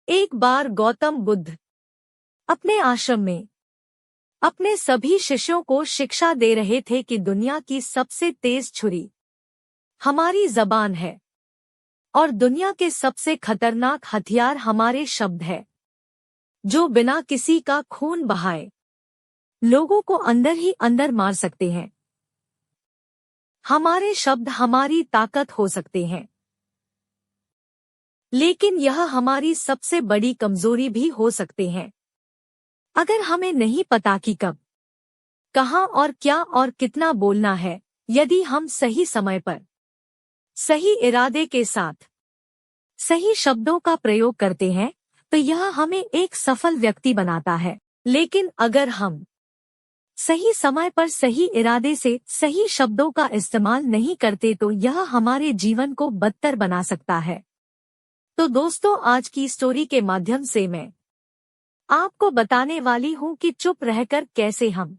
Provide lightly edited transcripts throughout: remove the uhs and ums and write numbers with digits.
एक बार गौतम बुद्ध अपने आश्रम में अपने सभी शिष्यों को शिक्षा दे रहे थे कि दुनिया की सबसे तेज छुरी हमारी जबान है और दुनिया के सबसे खतरनाक हथियार हमारे शब्द है, जो बिना किसी का खून बहाए लोगों को अंदर ही अंदर मार सकते हैं। हमारे शब्द हमारी ताकत हो सकते हैं, लेकिन यह हमारी सबसे बड़ी कमजोरी भी हो सकते हैं। अगर हमें नहीं पता कि कब, कहां और क्या और कितना बोलना है, यदि हम सही समय पर, सही इरादे के साथ, सही शब्दों का प्रयोग करते हैं, तो यह हमें एक सफल व्यक्ति बनाता है। लेकिन अगर हम सही समय पर सही इरादे से सही शब्दों का इस्तेमाल नहीं करते तो यह हमारे जीवन को बदतर बना सकता है। तो दोस्तों, आज की स्टोरी के माध्यम से मैं आपको बताने वाली हूं कि चुप रहकर कैसे हम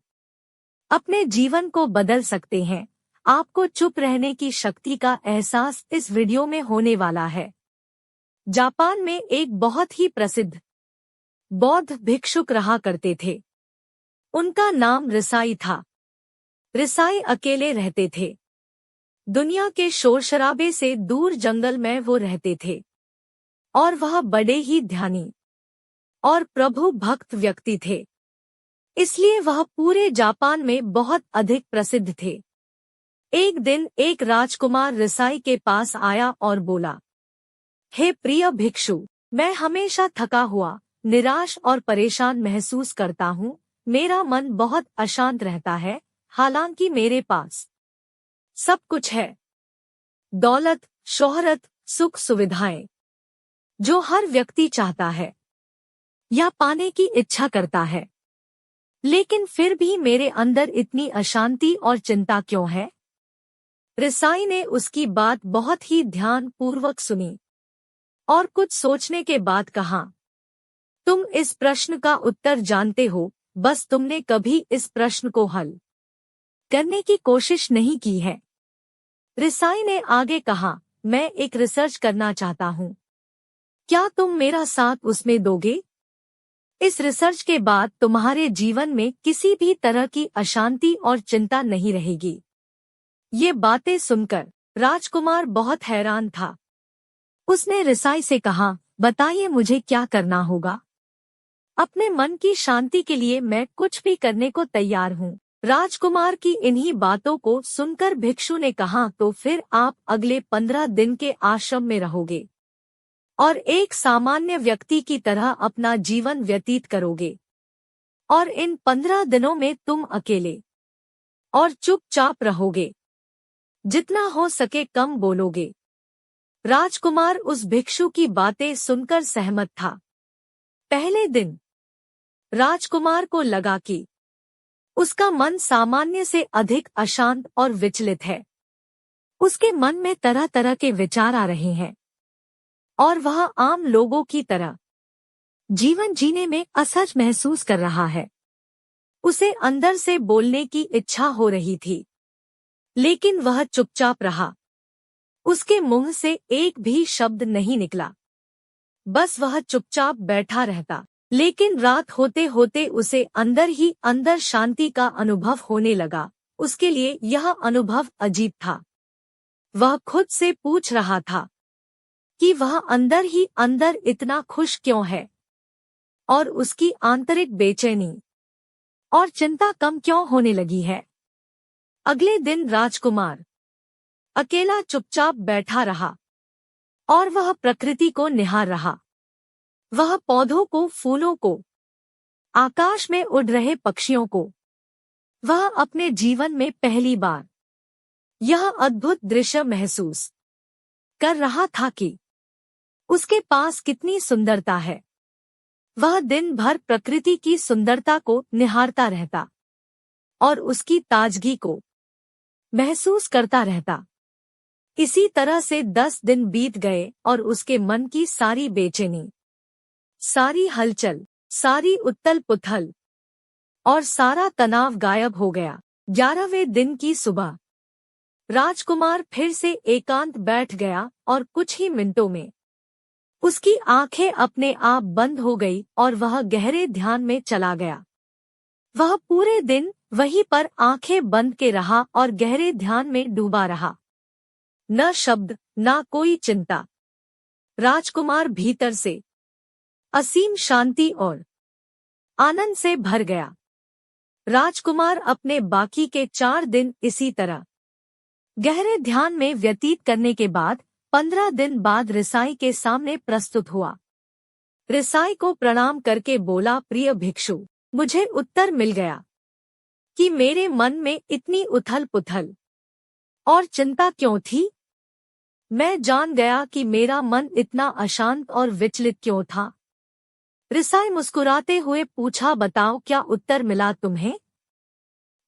अपने जीवन को बदल सकते हैं। आपको चुप रहने की शक्ति का एहसास इस वीडियो में होने वाला है। जापान में एक बहुत ही प्रसिद्ध बौद्ध भिक्षुक रहा करते थे। उनका नाम रिसाई था। रिसाई अकेले रहते थे। दुनिया के शोर शराबे से दूर जंगल में वो रहते थे और वह बड़े ही ध्यानी और प्रभु भक्त व्यक्ति थे, इसलिए वह पूरे जापान में बहुत अधिक प्रसिद्ध थे। एक दिन एक राजकुमार रिसाई के पास आया और बोला, हे प्रिय भिक्षु, मैं हमेशा थका हुआ, निराश और परेशान महसूस करता हूँ। मेरा मन बहुत अशांत रहता है, हालांकि मेरे पास सब कुछ है, दौलत, शोहरत, सुख सुविधाएं, जो हर व्यक्ति चाहता है या पाने की इच्छा करता है, लेकिन फिर भी मेरे अंदर इतनी अशांति और चिंता क्यों है? रिसाई ने उसकी बात बहुत ही ध्यान पूर्वक सुनी और कुछ सोचने के बाद कहा, तुम इस प्रश्न का उत्तर जानते हो, बस तुमने कभी इस प्रश्न को हल करने की कोशिश नहीं की है। रिसाई ने आगे कहा, मैं एक रिसर्च करना चाहता हूँ, क्या तुम मेरा साथ उसमें दोगे? इस रिसर्च के बाद तुम्हारे जीवन में किसी भी तरह की अशांति और चिंता नहीं रहेगी। ये बातें सुनकर राजकुमार बहुत हैरान था। उसने रिसाई से कहा, बताइए मुझे क्या करना होगा? अपने मन की शांति के लिए मैं कुछ भी करने को तैयार हूँ। राजकुमार की इन्हीं बातों को सुनकर भिक्षु ने कहा, तो फिर आप अगले 15 दिन के आश्रम में रहोगे और एक सामान्य व्यक्ति की तरह अपना जीवन व्यतीत करोगे, और इन 15 दिनों में तुम अकेले और चुपचाप रहोगे, जितना हो सके कम बोलोगे। राजकुमार उस भिक्षु की बातें सुनकर सहमत था। पहले दिन राजकुमार को लगा कि उसका मन सामान्य से अधिक अशांत और विचलित है। उसके मन में तरह तरह के विचार आ रहे हैं और वह आम लोगों की तरह जीवन जीने में असहज महसूस कर रहा है। उसे अंदर से बोलने की इच्छा हो रही थी, लेकिन वह चुपचाप रहा। उसके मुंह से एक भी शब्द नहीं निकला, बस वह चुपचाप बैठा रहता। लेकिन रात होते होते उसे अंदर ही अंदर शांति का अनुभव होने लगा। उसके लिए यह अनुभव अजीब था। वह खुद से पूछ रहा था कि वह अंदर ही अंदर इतना खुश क्यों है और उसकी आंतरिक बेचैनी और चिंता कम क्यों होने लगी है। अगले दिन राजकुमार अकेला चुपचाप बैठा रहा और वह प्रकृति को निहार रहा। वह पौधों को, फूलों को, आकाश में उड़ रहे पक्षियों को, वह अपने जीवन में पहली बार यह अद्भुत दृश्य महसूस कर रहा था कि उसके पास कितनी सुंदरता है। वह दिन भर प्रकृति की सुंदरता को निहारता रहता और उसकी ताजगी को महसूस करता रहता। इसी तरह से 10 दिन बीत गए और उसके मन की सारी बेचैनी, सारी हलचल, सारी उथल पुथल और सारा तनाव गायब हो गया। 11वें दिन की सुबह राजकुमार फिर से एकांत बैठ गया और कुछ ही मिनटों में उसकी आंखें अपने आप बंद हो गई और वह गहरे ध्यान में चला गया। वह पूरे दिन वहीं पर आंखें बंद के रहा और गहरे ध्यान में डूबा रहा। न शब्द, न कोई चिंता। राजकुमार भीतर से असीम शांति और आनंद से भर गया। राजकुमार अपने बाकी के 4 दिन इसी तरह गहरे ध्यान में व्यतीत करने के बाद 15 दिन बाद रिसाई के सामने प्रस्तुत हुआ। रिसाई को प्रणाम करके बोला, प्रिय भिक्षु, मुझे उत्तर मिल गया कि मेरे मन में इतनी उथल पुथल और चिंता क्यों थी। मैं जान गया कि मेरा मन इतना अशांत और विचलित क्यों था। रिसाई मुस्कुराते हुए पूछा, बताओ क्या उत्तर मिला तुम्हें?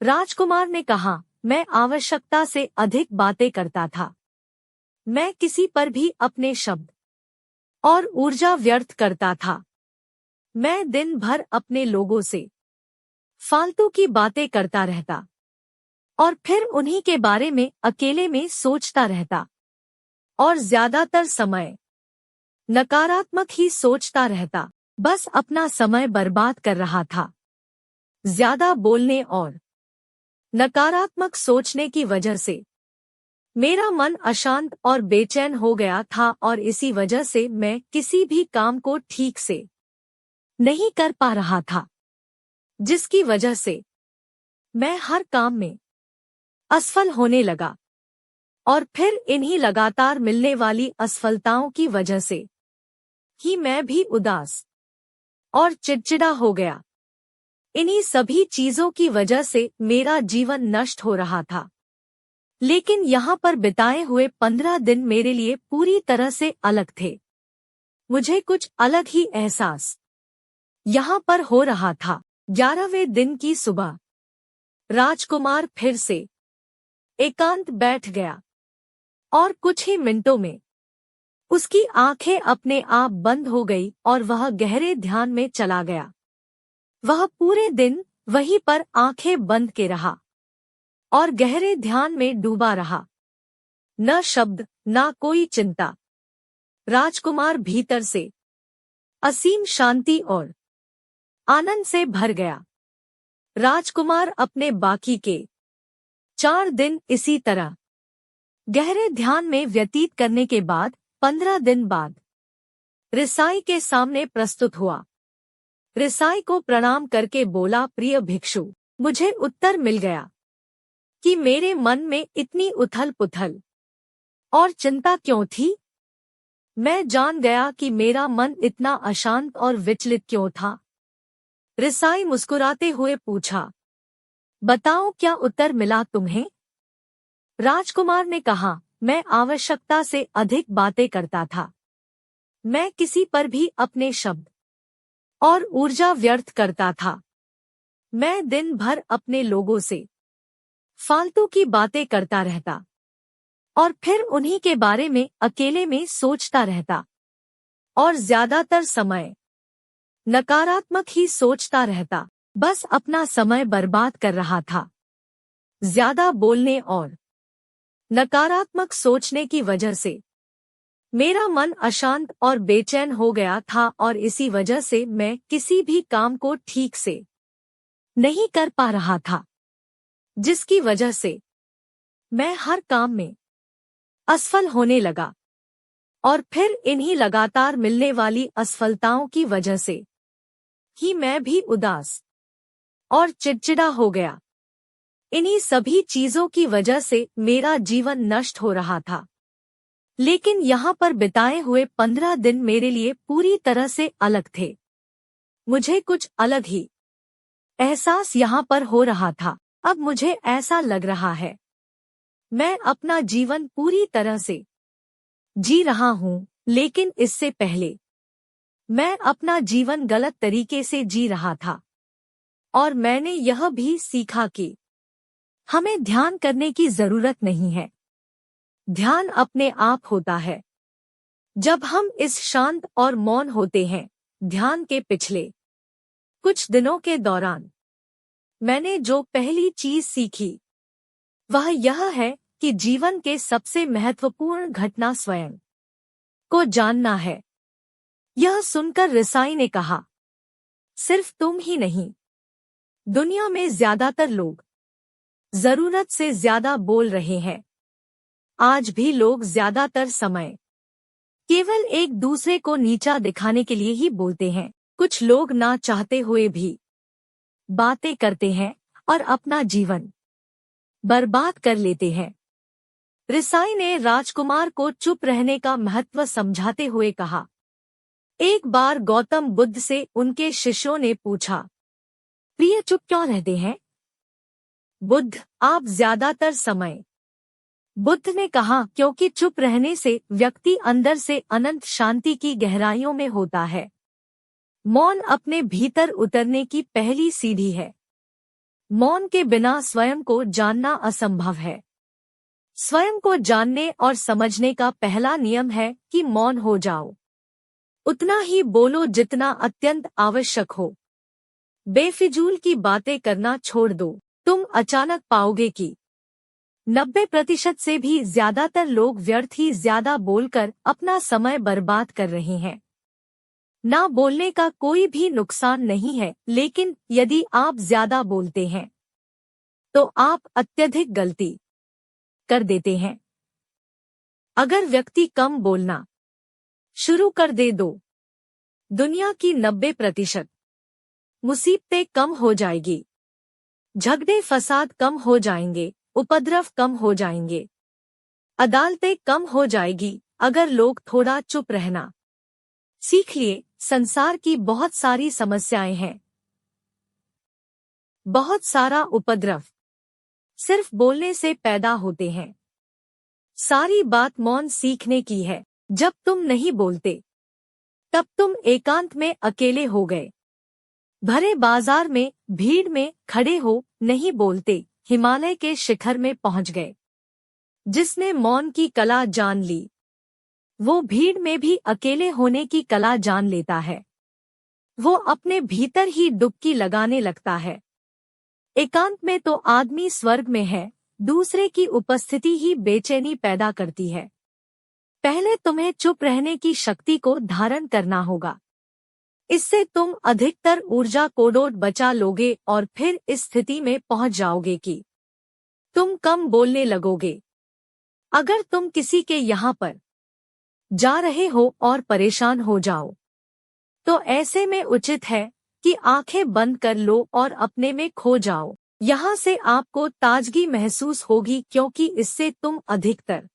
राजकुमार ने कहा, मैं आवश्यकता से अधिक बातें करता था। मैं किसी पर भी अपने शब्द और ऊर्जा व्यर्थ करता था। मैं दिन भर अपने लोगों से फालतू की बातें करता रहता और फिर उन्हीं के बारे में अकेले में सोचता रहता और ज्यादातर समय नकारात्मक ही सोचता रहता। बस अपना समय बर्बाद कर रहा था। ज्यादा बोलने और नकारात्मक सोचने की वजह से मेरा मन अशांत और बेचैन हो गया था और इसी वजह से मैं किसी भी काम को ठीक से नहीं कर पा रहा था, जिसकी वजह से मैं हर काम में असफल होने लगा और फिर इन्हीं लगातार मिलने वाली असफलताओं की वजह से ही मैं भी उदास और चिड़चिड़ा हो गया। इन्हीं सभी चीजों की वजह से मेरा जीवन नष्ट हो रहा था। लेकिन यहाँ पर बिताए हुए 15 दिन मेरे लिए पूरी तरह से अलग थे। मुझे कुछ अलग ही एहसास यहाँ पर हो रहा था। 11वें दिन की सुबह राजकुमार फिर से एकांत बैठ गया और कुछ ही मिनटों में उसकी आंखें अपने आप बंद हो गई और वह गहरे ध्यान में चला गया। वह पूरे दिन वहीं पर आंखें बंद के रहा और गहरे ध्यान में डूबा रहा। न शब्द, न कोई चिंता। राजकुमार भीतर से असीम शांति और आनंद से भर गया। राजकुमार अपने बाकी के 4 दिन इसी तरह गहरे ध्यान में व्यतीत करने के बाद 15 दिन बाद रिसाई के सामने प्रस्तुत हुआ। रिसाई को प्रणाम करके बोला, प्रिय भिक्षु, मुझे उत्तर मिल गया कि मेरे मन में इतनी उथल पुथल और चिंता क्यों थी। मैं जान गया कि मेरा मन इतना अशांत और विचलित क्यों था। रिसाई मुस्कुराते हुए पूछा, बताओ क्या उत्तर मिला तुम्हें? राजकुमार ने कहा, मैं आवश्यकता से अधिक बातें करता था। मैं किसी पर भी अपने शब्द और ऊर्जा व्यर्थ करता था। मैं दिन भर अपने लोगों से फालतू की बातें करता रहता और फिर उन्हीं के बारे में अकेले में सोचता रहता और ज्यादातर समय नकारात्मक ही सोचता रहता। बस अपना समय बर्बाद कर रहा था। ज्यादा बोलने और नकारात्मक सोचने की वजह से मेरा मन अशांत और बेचैन हो गया था और इसी वजह से मैं किसी भी काम को ठीक से नहीं कर पा रहा था, जिसकी वजह से मैं हर काम में असफल होने लगा और फिर इन्हीं लगातार मिलने वाली असफलताओं की वजह से ही मैं भी उदास और चिड़चिड़ा हो गया। इन्हीं सभी चीजों की वजह से मेरा जीवन नष्ट हो रहा था। लेकिन यहाँ पर बिताए हुए 15 दिन मेरे लिए पूरी तरह से अलग थे। मुझे कुछ अलग ही एहसास यहाँ पर हो रहा था। अब मुझे ऐसा लग रहा है मैं अपना जीवन पूरी तरह से जी रहा हूँ, लेकिन इससे पहले मैं अपना जीवन गलत तरीके से जी रहा था। और मैंने यह भी सीखा कि हमें ध्यान करने की जरूरत नहीं है। ध्यान अपने आप होता है जब हम इस शांत और मौन होते हैं। ध्यान के पिछले कुछ दिनों के दौरान मैंने जो पहली चीज सीखी वह यह है कि जीवन के सबसे महत्वपूर्ण घटना स्वयं को जानना है। यह सुनकर रसाई ने कहा, सिर्फ तुम ही नहीं, दुनिया में ज्यादातर लोग जरूरत से ज्यादा बोल रहे हैं। आज भी लोग ज्यादातर समय केवल एक दूसरे को नीचा दिखाने के लिए ही बोलते हैं। कुछ लोग ना चाहते हुए भी बातें करते हैं और अपना जीवन बर्बाद कर लेते हैं। रसाई ने राजकुमार को चुप रहने का महत्व समझाते हुए कहा। एक बार गौतम बुद्ध से उनके शिष्यों ने पूछा, प्रिय चुप क्यों रहते हैं? बुद्ध, आप ज्यादातर समय। बुद्ध ने कहा, क्योंकि चुप रहने से व्यक्ति अंदर से अनंत शांति की गहराइयों में होता है। मौन अपने भीतर उतरने की पहली सीढ़ी है। मौन के बिना स्वयं को जानना असंभव है। स्वयं को जानने और समझने का पहला नियम है कि मौन हो जाओ। उतना ही बोलो जितना अत्यंत आवश्यक हो। बेफिजूल की बातें करना छोड़ दो। तुम अचानक पाओगे कि 90% से भी ज्यादातर लोग व्यर्थ ही ज्यादा बोलकर अपना समय बर्बाद कर रहे हैं। ना बोलने का कोई भी नुकसान नहीं है, लेकिन यदि आप ज्यादा बोलते हैं तो आप अत्यधिक गलती कर देते हैं। अगर व्यक्ति कम बोलना शुरू कर दे दो, दुनिया की 90% मुसीबतें कम हो जाएगी, झगड़े फसाद कम हो जाएंगे, उपद्रव कम हो जाएंगे, अदालतें कम हो जाएगी। अगर लोग थोड़ा चुप रहना सीख लिए, संसार की बहुत सारी समस्याएं हैं। बहुत सारा उपद्रव सिर्फ बोलने से पैदा होते हैं। सारी बात मौन सीखने की है। जब तुम नहीं बोलते तब तुम एकांत में अकेले हो गए, भरे बाजार में भीड़ में खड़े हो, नहीं बोलते, हिमालय के शिखर में पहुंच गए। जिसने मौन की कला जान ली, वो भीड़ में भी अकेले होने की कला जान लेता है। वो अपने भीतर ही डुबकी लगाने लगता है। एकांत में तो आदमी स्वर्ग में है, दूसरे की उपस्थिति ही बेचैनी पैदा करती है। पहले तुम्हें चुप रहने की शक्ति को धारण करना होगा। इससे तुम अधिकतर ऊर्जा कोडोट बचा लोगे और फिर इस स्थिति में पहुंच जाओगे कि तुम कम बोलने लगोगे। अगर तुम किसी के यहाँ पर जा रहे हो और परेशान हो जाओ, तो ऐसे में उचित है कि आंखें बंद कर लो और अपने में खो जाओ। यहाँ से आपको ताजगी महसूस होगी, क्योंकि इससे तुम अधिकतर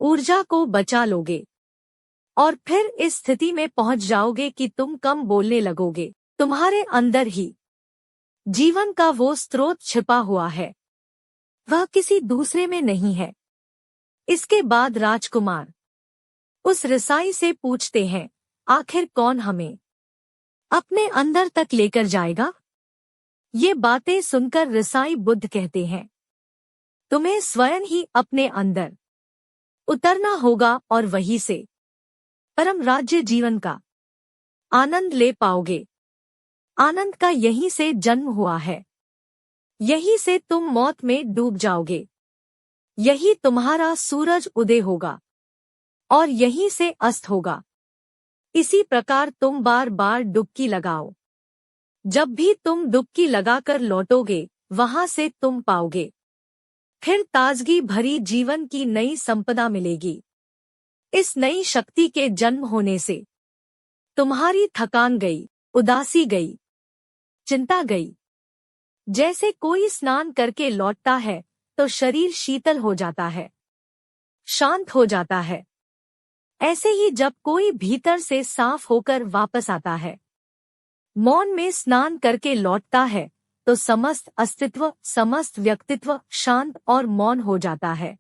ऊर्जा को बचा लोगे और फिर इस स्थिति में पहुंच जाओगे कि तुम कम बोलने लगोगे। तुम्हारे अंदर ही जीवन का वो स्रोत छिपा हुआ है, वह किसी दूसरे में नहीं है। इसके बाद राजकुमार उस रसाई से पूछते हैं, आखिर कौन हमें अपने अंदर तक लेकर जाएगा? ये बातें सुनकर रसाई बुद्ध कहते हैं, तुम्हें स्वयं ही अपने अंदर उतरना होगा और वहीं से परम राज्य जीवन का आनंद ले पाओगे। आनंद का यहीं से जन्म हुआ है। यहीं से तुम मौत में डूब जाओगे। यही तुम्हारा सूरज उदय होगा और यहीं से अस्त होगा। इसी प्रकार तुम बार बार डुबकी लगाओ। जब भी तुम डुबकी लगाकर लौटोगे, वहां से तुम पाओगे फिर ताजगी भरी जीवन की नई संपदा मिलेगी। इस नई शक्ति के जन्म होने से तुम्हारी थकान गई, उदासी गई, चिंता गई। जैसे कोई स्नान करके लौटता है तो शरीर शीतल हो जाता है, शांत हो जाता है। ऐसे ही जब कोई भीतर से साफ होकर वापस आता है, मौन में स्नान करके लौटता है, तो समस्त अस्तित्व, समस्त व्यक्तित्व शांत और मौन हो जाता है,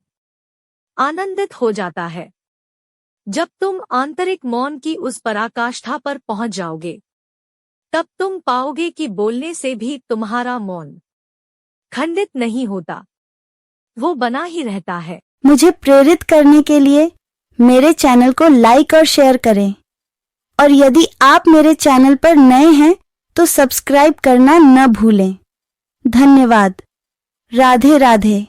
आनंदित हो जाता है। जब तुम आंतरिक मौन की उस पराकाष्ठा पर पहुंच जाओगे, तब तुम पाओगे कि बोलने से भी तुम्हारा मौन खंडित नहीं होता, वो बना ही रहता है। मुझे प्रेरित करने के लिए मेरे चैनल को लाइक और शेयर करें, और यदि आप मेरे चैनल पर नए हैं तो सब्सक्राइब करना न भूलें। धन्यवाद। राधे राधे।